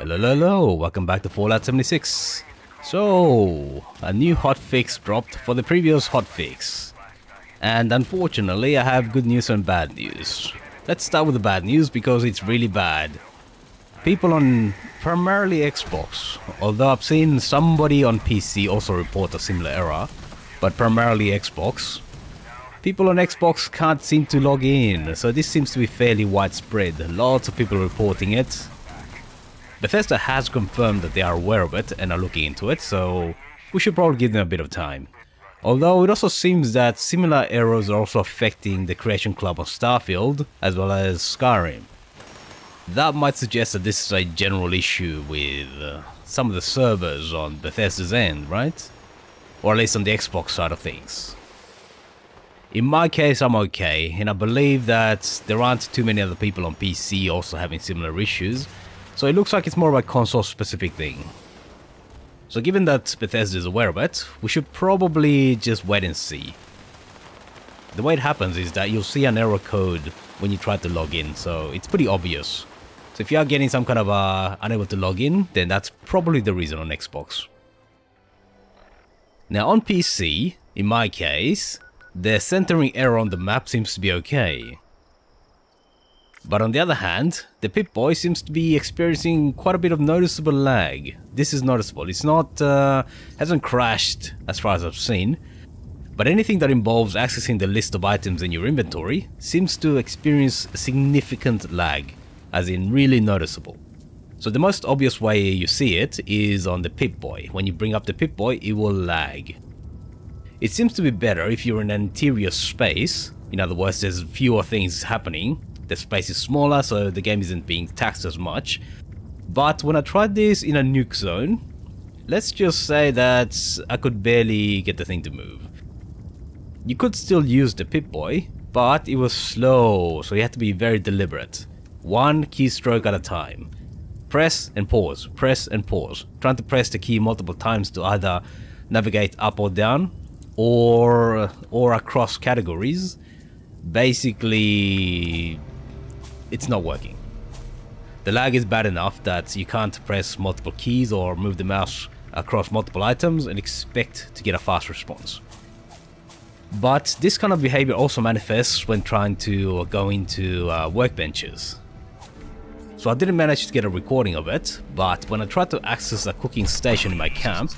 Hello, welcome back to Fallout 76. So, a new hotfix dropped for the previous hotfix. And unfortunately, I have good news and bad news. Let's start with the bad news because it's really bad. People on primarily Xbox, although I've seen somebody on PC also report a similar error, but primarily Xbox. People on Xbox can't seem to log in, so this seems to be fairly widespread. Lots of people reporting it. Bethesda has confirmed that they are aware of it and are looking into it, so we should probably give them a bit of time. Although it also seems that similar errors are also affecting the Creation Club on Starfield, as well as Skyrim. That might suggest that this is a general issue with some of the servers on Bethesda's end, right? Or at least on the Xbox side of things. In my case, I'm okay, and I believe that there aren't too many other people on PC also having similar issues. So it looks like it's more of a console-specific thing. So given that Bethesda is aware of it, we should probably just wait and see. The way it happens is that you'll see an error code when you try to log in, so it's pretty obvious. So if you are getting some kind of unable to log in, then that's probably the reason on Xbox. Now on PC, in my case, the centering error on the map seems to be okay. But on the other hand, the Pip-Boy seems to be experiencing quite a bit of noticeable lag. This is noticeable. It's not, hasn't crashed as far as I've seen, but anything that involves accessing the list of items in your inventory seems to experience significant lag, as in really noticeable. So the most obvious way you see it is on the Pip-Boy. When you bring up the Pip-Boy, it will lag. It seems to be better if you're in an interior space. In other words, there's fewer things happening. The space is smaller, so the game isn't being taxed as much. But when I tried this in a nuke zone, let's just say that I could barely get the thing to move. You could still use the Pip-Boy, but it was slow, so you had to be very deliberate. One keystroke at a time. Press and pause, press and pause. Trying to press the key multiple times to either navigate up or down, or across categories. Basically, it's not working. The lag is bad enough that you can't press multiple keys or move the mouse across multiple items and expect to get a fast response. But this kind of behavior also manifests when trying to go into workbenches. So I didn't manage to get a recording of it, but when I tried to access a cooking station in my camp,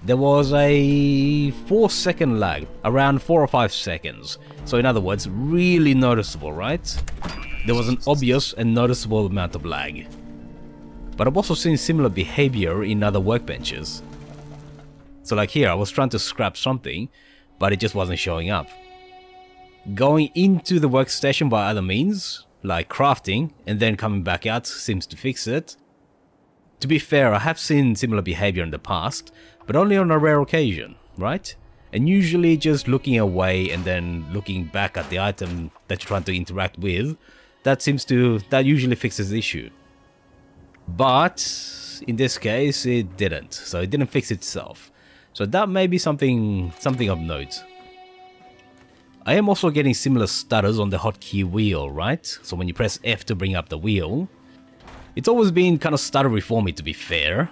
there was a 4-second lag, around 4 or 5 seconds. So in other words, really noticeable, right? There was an obvious and noticeable amount of lag. But I've also seen similar behavior in other workbenches. So like here, I was trying to scrap something, but it just wasn't showing up. Going into the workstation by other means, like crafting, and then coming back out seems to fix it. To be fair, I have seen similar behavior in the past, but only on a rare occasion, right? And usually just looking away and then looking back at the item that you're trying to interact with, that usually fixes the issue. But in this case, it didn't. So it didn't fix itself. So that may be something of note. I am also getting similar stutters on the hotkey wheel, right? So when you press F to bring up the wheel, it's always been kind of stuttery for me, to be fair.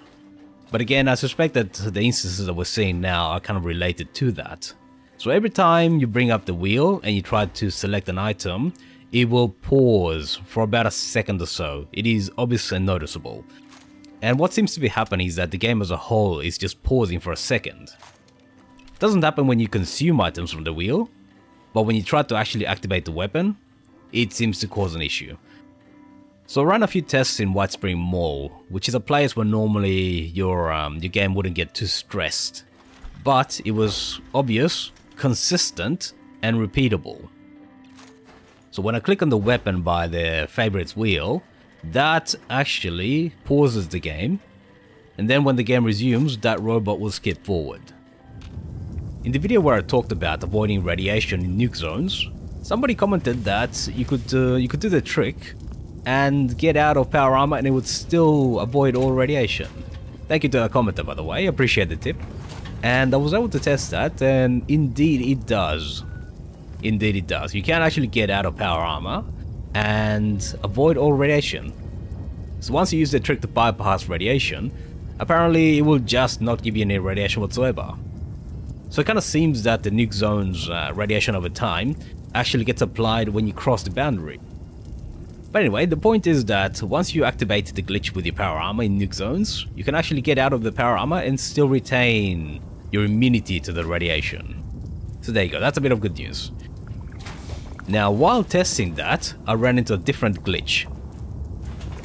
But again, I suspect that the instances that we're seeing now are kind of related to that. So every time you bring up the wheel and you try to select an item, it will pause for about a second or so. It is obvious and noticeable. And what seems to be happening is that the game as a whole is just pausing for a second. It doesn't happen when you consume items from the wheel, but when you try to actually activate the weapon, it seems to cause an issue. So I ran a few tests in White Spring Mall, which is a place where normally your game wouldn't get too stressed. But it was obvious, consistent, and repeatable. So when I click on the weapon by the favorites wheel, that actually pauses the game, and then when the game resumes, that robot will skip forward. In the video where I talked about avoiding radiation in nuke zones, somebody commented that you could do the trick and get out of power armor and it would still avoid all radiation. Thank you to that commenter, by the way, I appreciate the tip. And I was able to test that, and indeed it does. Indeed it does. You can actually get out of power armor and avoid all radiation. So once you use the trick to bypass radiation, apparently it will just not give you any radiation whatsoever. So it kind of seems that the nuke zone's radiation over time actually gets applied when you cross the boundary. But anyway, the point is that once you activate the glitch with your power armor in nuke zones, you can actually get out of the power armor and still retain your immunity to the radiation. So there you go, that's a bit of good news. Now while testing that, I ran into a different glitch.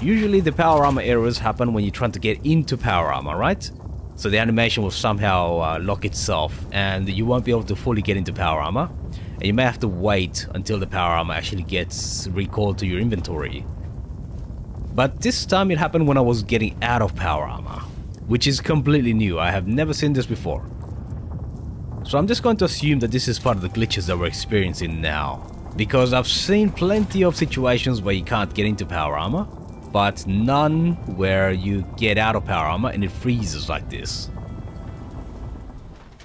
Usually the power armor errors happen when you're trying to get into power armor, right? So the animation will somehow lock itself and you won't be able to fully get into power armor. And you may have to wait until the power armor actually gets recalled to your inventory. But this time it happened when I was getting out of power armor, which is completely new. I have never seen this before. So I'm just going to assume that this is part of the glitches that we're experiencing now, because I've seen plenty of situations where you can't get into power armor, but none where you get out of power armor and it freezes like this.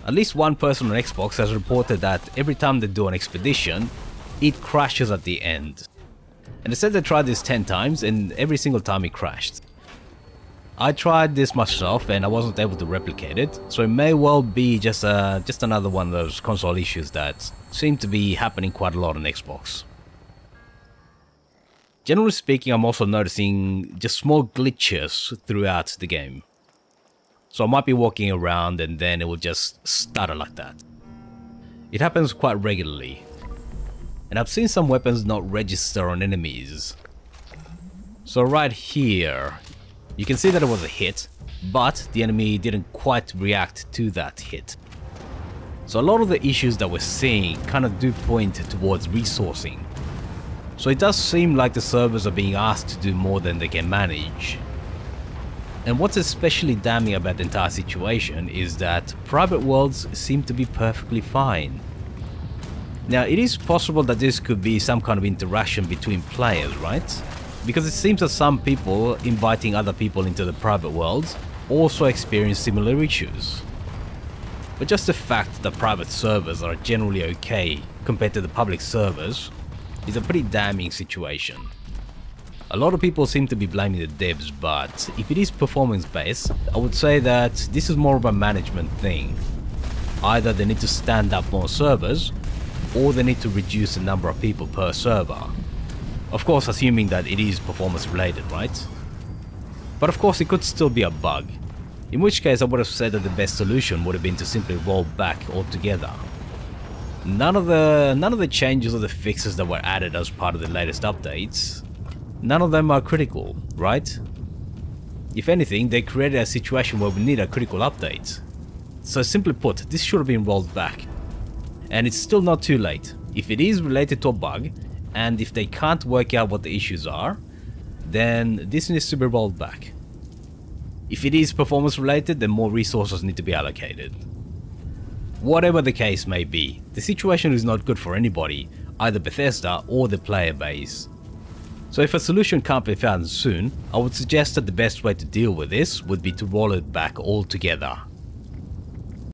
At least one person on Xbox has reported that every time they do an expedition, it crashes at the end. And they said they tried this 10 times and every single time it crashed. I tried this myself and I wasn't able to replicate it, so it may well be just another one of those console issues that seem to be happening quite a lot on Xbox. Generally speaking, I'm also noticing just small glitches throughout the game. So I might be walking around and then it will just stutter like that. It happens quite regularly. And I've seen some weapons not register on enemies. So right here, you can see that it was a hit, but the enemy didn't quite react to that hit. So a lot of the issues that we're seeing kind of do point towards resourcing. So it does seem like the servers are being asked to do more than they can manage. And what's especially damning about the entire situation is that private worlds seem to be perfectly fine. Now it is possible that this could be some kind of interaction between players, right? Because it seems that some people inviting other people into the private worlds also experience similar issues. But just the fact that private servers are generally okay compared to the public servers is a pretty damning situation. A lot of people seem to be blaming the devs, but if it is performance based, I would say that this is more of a management thing. Either they need to stand up more servers, or they need to reduce the number of people per server. Of course, assuming that it is performance related, right? But of course it could still be a bug, in which case I would have said that the best solution would have been to simply roll back altogether. None of the changes or the fixes that were added as part of the latest updates, none of them are critical, right? If anything, they created a situation where we need a critical update. So simply put, this should have been rolled back. And it's still not too late. If it is related to a bug, and if they can't work out what the issues are, then this needs to be rolled back. If it is performance related, then more resources need to be allocated. Whatever the case may be, the situation is not good for anybody, either Bethesda or the player base. So if a solution can't be found soon, I would suggest that the best way to deal with this would be to roll it back altogether.